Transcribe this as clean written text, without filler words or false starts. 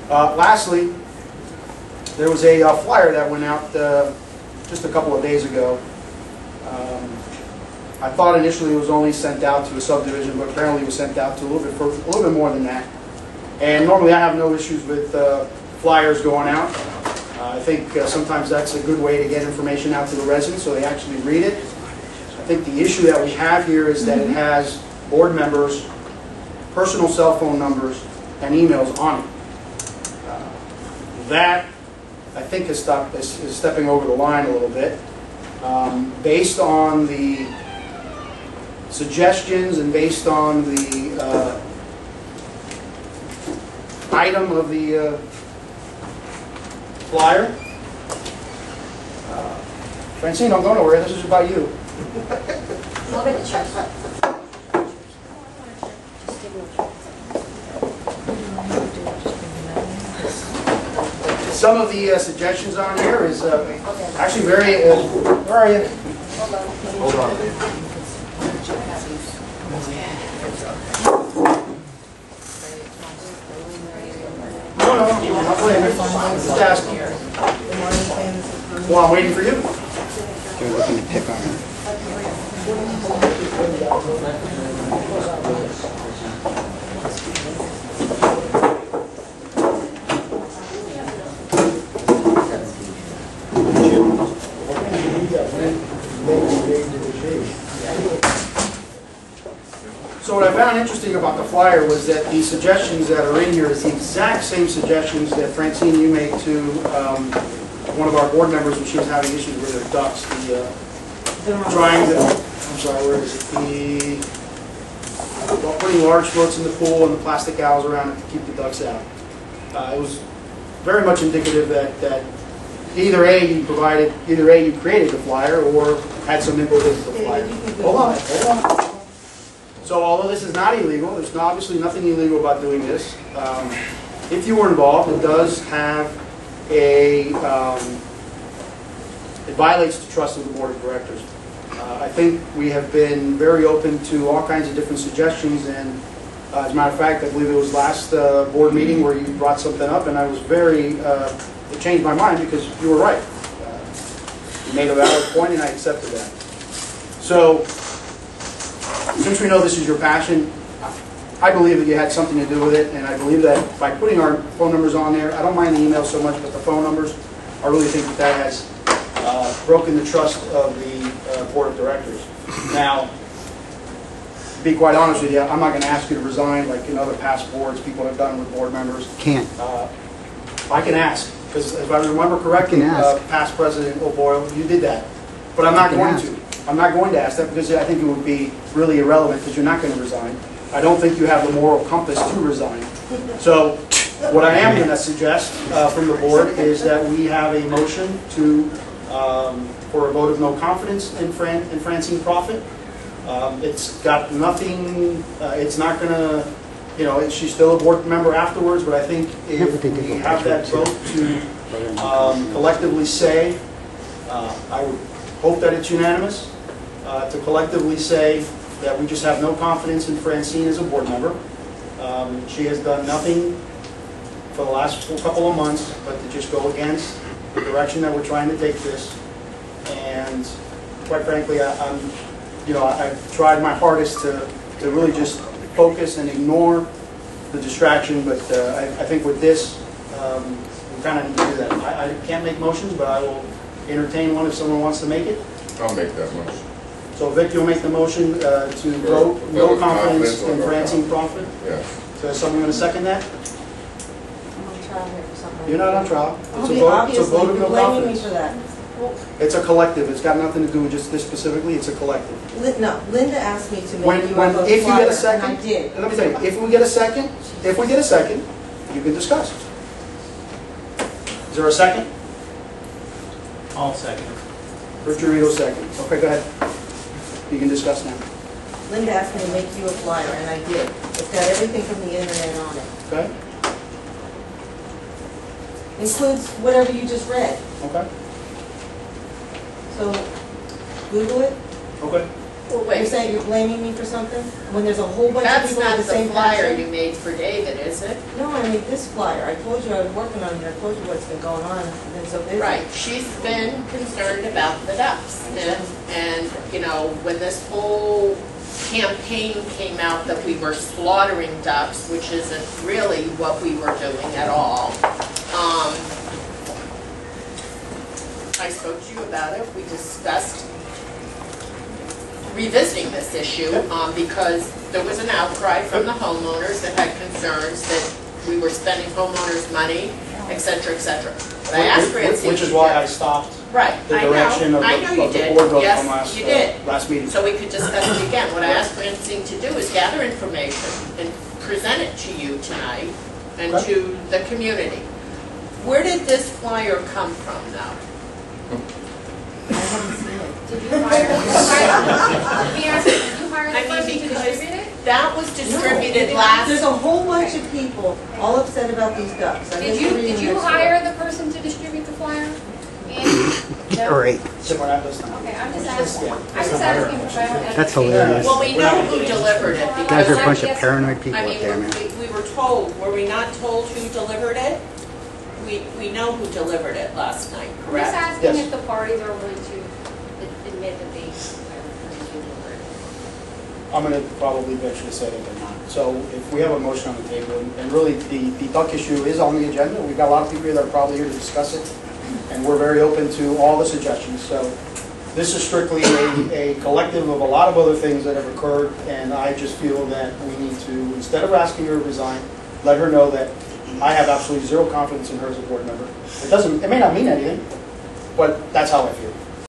Lastly, there was a flyer that went out just a couple of days ago. I thought initially it was only sent out to a subdivision, but apparently it was sent out to a little bit more than that. And normally I have no issues with flyers going out. I think sometimes that's a good way to get information out to the residents so they actually read it. I think the issue that we have here is that it has board members' personal cell phone numbers and emails on it. That, I think, is stepping over the line a little bit. Based on the suggestions and based on the item of the flyer. Francine, don't go nowhere. This is about you. Look at the check. Some of the suggestions on here is actually very. Where are you? Hold on. No, I'm not blaming. Just asking. Well, I'm waiting for you. You're looking to pick on her. So what I found interesting about the flyer was that the suggestions that are in here is the exact same suggestions that Francine, you made to one of our board members when she was having issues with her ducks. Trying to, I'm sorry, where is it? Putting large floats in the pool and the plastic owls around it to keep the ducks out. It was very much indicative that either you created the flyer or had some input into the flyer. Hold on. So although this is not illegal, there's obviously nothing illegal about doing this. If you were involved, it does have it violates the trust of the board of directors. I think we have been very open to all kinds of different suggestions, and as a matter of fact, I believe it was last board meeting where you brought something up, and I was it changed my mind because you were right. You made a valid point, and I accepted that. So, since we know this is your passion, I believe that you had something to do with it, and I believe that by putting our phone numbers on there, I don't mind the email so much, but the phone numbers, I really think that has broken the trust of the board of directors. Now, to be quite honest with you, I'm not going to ask you to resign like in other past boards people have done with board members. Can't. I can ask, because if I remember correctly, past President O'Boyle, you did that. But I'm not going to. I'm not going to ask that because I think it would be really irrelevant because you're not going to resign. I don't think you have the moral compass to resign. So what I am going to suggest from the board is that we have a motion to for a vote of no confidence in Francine Proffitt. It's got nothing, it's not going to, she's still a board member afterwards, but I think if we have that vote to collectively say, I would hope that it's unanimous, to collectively say that we just have no confidence in Francine as a board member. She has done nothing for the last couple of months but to just go against the direction that we're trying to take this. And quite frankly, I've tried my hardest to really just focus and ignore the distraction, but I think with this, we kind of need to do that. I can't make motions, but I will entertain one if someone wants to make it. I'll make that motion. So Vic, you'll make the motion to vote no confidence in Francine Proffitt? Yes. So is someone going to second that? I'm on trial here for something. You're not on trial. It's a Obviously, vote of you're no blaming me confidence. for that. It's a collective. It's got nothing to do with just this specifically. It's a collective. No, Linda asked me to make When, you when, a vote if you get a flyer, second, and I did. let me tell you, if we get a second, you can discuss. Is there a second? I'll second. Richard Rito second. Okay, go ahead. You can discuss now. Linda asked me to make you a flyer, and I did. It's got everything from the internet on it. Okay? Includes whatever you just read. Okay? So, Google it. Okay. Well, You're wait. saying you're blaming me for something? when there's a whole bunch of That's people not with the the same flyer passion. you made for David, is it? No, I mean this flyer. I told you I was working on it. I told you what's been going on. I've been so busy. Right, she's been concerned about the ducks. And, you know, when this whole campaign came out that we were slaughtering ducks, which isn't really what we were doing at all, I spoke to you about it. We discussed revisiting this issue because there was an outcry from the homeowners that had concerns that we were spending homeowners' money, et cetera, et cetera. But I asked Francine. Which is why I stopped Right, the I direction know, of I know you the did. board vote Yes, from you did. last meeting. So we could discuss it again. What I asked Francine to do is gather information and present it to you tonight and Okay. to the community. Where did this flyer come from now? I haven't seen it. Did you hire, let me ask you, did you hire I the mean, person to because distribute it? that was distributed No. last. There's a whole bunch of people all upset about these ducks. I've been Did reading you this hire the person to distribute the flyer? Andy? No? Great. So we're not listening. Okay, I'm just asking for my own education. That's hilarious. Well, we know who delivered it You guys are a because, bunch of paranoid people I up there, mean, man. we were told, were we not told who delivered it? We know who delivered it last night, I'm just correct? asking Yes. if the parties are willing to admit that they hired the person to deliver it. I'm going to probably venture to say that they're not. So if we have a motion on the table, and really the duck issue is on the agenda, we've got a lot of people here that are probably here to discuss it, and we're very open to all the suggestions. So this is strictly a collective of a lot of other things that have occurred, and I just feel that we need to, instead of asking her to resign, let her know that I have absolutely zero confidence in her as a board member. It may not mean anything, but that's how I feel.